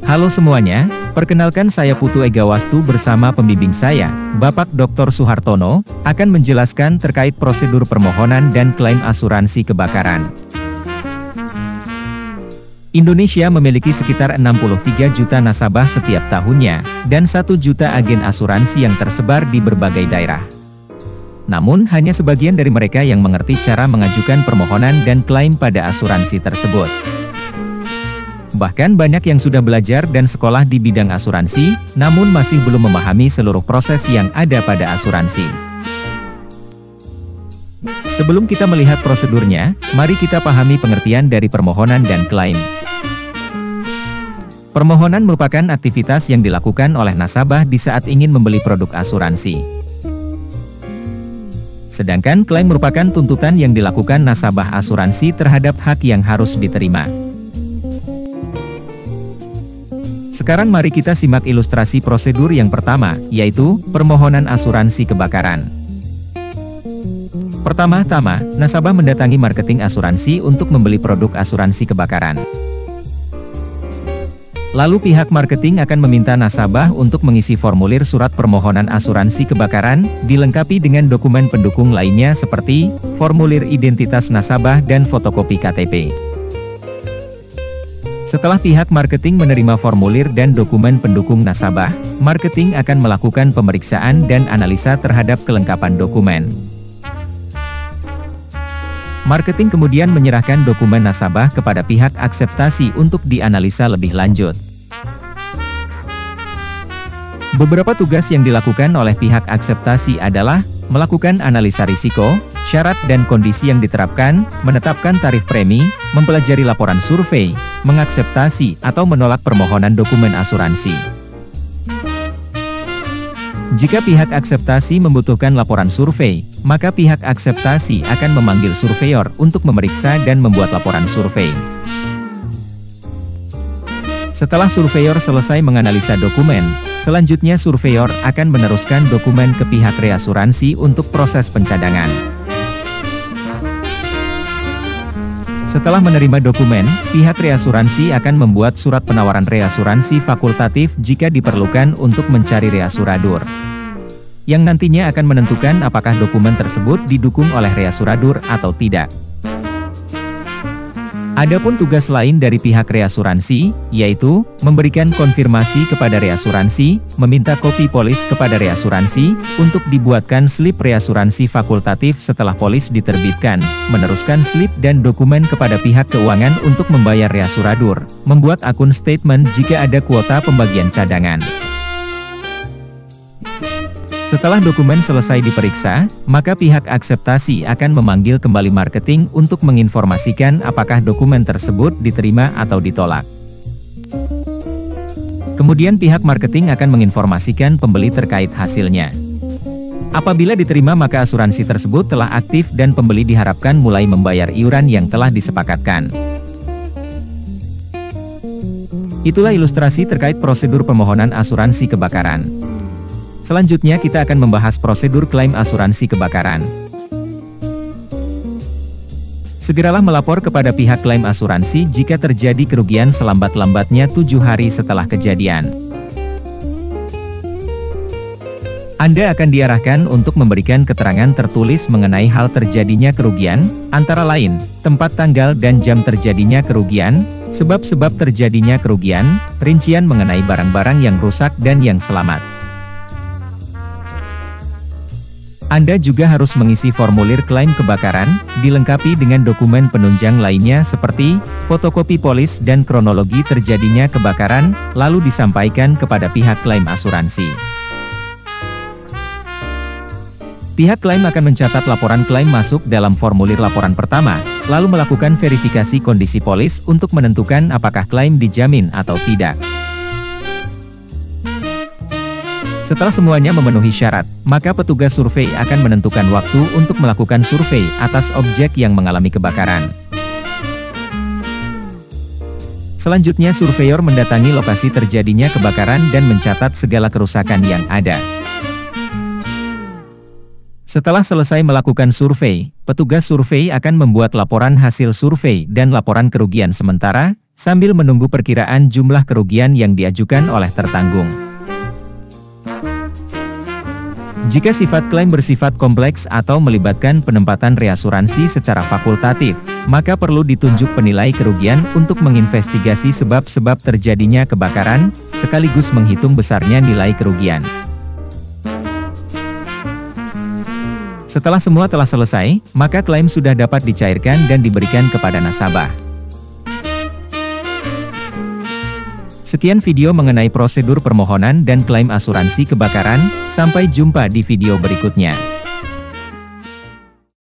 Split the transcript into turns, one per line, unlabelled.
Halo semuanya, perkenalkan saya Putu Egawastu bersama pembimbing saya, Bapak Dr. Suhartono, akan menjelaskan terkait prosedur permohonan dan klaim asuransi kebakaran. Indonesia memiliki sekitar 63 juta nasabah setiap tahunnya, dan 1 juta agen asuransi yang tersebar di berbagai daerah. Namun, hanya sebagian dari mereka yang mengerti cara mengajukan permohonan dan klaim pada asuransi tersebut. Bahkan banyak yang sudah belajar dan sekolah di bidang asuransi, namun masih belum memahami seluruh proses yang ada pada asuransi. Sebelum kita melihat prosedurnya, mari kita pahami pengertian dari permohonan dan klaim. Permohonan merupakan aktivitas yang dilakukan oleh nasabah di saat ingin membeli produk asuransi. Sedangkan klaim merupakan tuntutan yang dilakukan nasabah asuransi terhadap hak yang harus diterima. Sekarang mari kita simak ilustrasi prosedur yang pertama, yaitu permohonan asuransi kebakaran. Pertama-tama, nasabah mendatangi marketing asuransi untuk membeli produk asuransi kebakaran. Lalu pihak marketing akan meminta nasabah untuk mengisi formulir surat permohonan asuransi kebakaran, dilengkapi dengan dokumen pendukung lainnya seperti formulir identitas nasabah dan fotokopi KTP. Setelah pihak marketing menerima formulir dan dokumen pendukung nasabah, marketing akan melakukan pemeriksaan dan analisa terhadap kelengkapan dokumen. Marketing kemudian menyerahkan dokumen nasabah kepada pihak akseptasi untuk dianalisa lebih lanjut. Beberapa tugas yang dilakukan oleh pihak akseptasi adalah melakukan analisa risiko, syarat dan kondisi yang diterapkan, menetapkan tarif premi, mempelajari laporan survei, mengakseptasi atau menolak permohonan dokumen asuransi. Jika pihak akseptasi membutuhkan laporan survei, maka pihak akseptasi akan memanggil surveyor untuk memeriksa dan membuat laporan survei. Setelah surveyor selesai menganalisa dokumen, selanjutnya surveyor akan meneruskan dokumen ke pihak reasuransi untuk proses pencadangan. Setelah menerima dokumen, pihak reasuransi akan membuat surat penawaran reasuransi fakultatif jika diperlukan untuk mencari reasuradur, yang nantinya akan menentukan apakah dokumen tersebut didukung oleh reasuradur atau tidak. Adapun tugas lain dari pihak reasuransi, yaitu memberikan konfirmasi kepada reasuransi, meminta kopi polis kepada reasuransi, untuk dibuatkan slip reasuransi fakultatif setelah polis diterbitkan, meneruskan slip dan dokumen kepada pihak keuangan untuk membayar reasuradur, membuat akun statement jika ada kuota pembagian cadangan. Setelah dokumen selesai diperiksa, maka pihak akseptasi akan memanggil kembali marketing untuk menginformasikan apakah dokumen tersebut diterima atau ditolak. Kemudian pihak marketing akan menginformasikan pembeli terkait hasilnya. Apabila diterima maka asuransi tersebut telah aktif dan pembeli diharapkan mulai membayar iuran yang telah disepakatkan. Itulah ilustrasi terkait prosedur permohonan asuransi kebakaran. Selanjutnya kita akan membahas prosedur klaim asuransi kebakaran. Segeralah melapor kepada pihak klaim asuransi jika terjadi kerugian selambat-lambatnya 7 hari setelah kejadian. Anda akan diarahkan untuk memberikan keterangan tertulis mengenai hal terjadinya kerugian, antara lain, tempat tanggal dan jam terjadinya kerugian, sebab-sebab terjadinya kerugian, rincian mengenai barang-barang yang rusak dan yang selamat. Anda juga harus mengisi formulir klaim kebakaran, dilengkapi dengan dokumen penunjang lainnya seperti fotokopi polis dan kronologi terjadinya kebakaran, lalu disampaikan kepada pihak klaim asuransi. Pihak klaim akan mencatat laporan klaim masuk dalam formulir laporan pertama, lalu melakukan verifikasi kondisi polis untuk menentukan apakah klaim dijamin atau tidak. Setelah semuanya memenuhi syarat, maka petugas survei akan menentukan waktu untuk melakukan survei atas objek yang mengalami kebakaran. Selanjutnya surveyor mendatangi lokasi terjadinya kebakaran dan mencatat segala kerusakan yang ada. Setelah selesai melakukan survei, petugas survei akan membuat laporan hasil survei dan laporan kerugian sementara, sambil menunggu perkiraan jumlah kerugian yang diajukan oleh tertanggung. Jika sifat klaim bersifat kompleks atau melibatkan penempatan reasuransi secara fakultatif, maka perlu ditunjuk penilai kerugian untuk menginvestigasi sebab-sebab terjadinya kebakaran, sekaligus menghitung besarnya nilai kerugian. Setelah semua telah selesai, maka klaim sudah dapat dicairkan dan diberikan kepada nasabah. Sekian video mengenai prosedur permohonan dan klaim asuransi kebakaran, sampai jumpa di video berikutnya.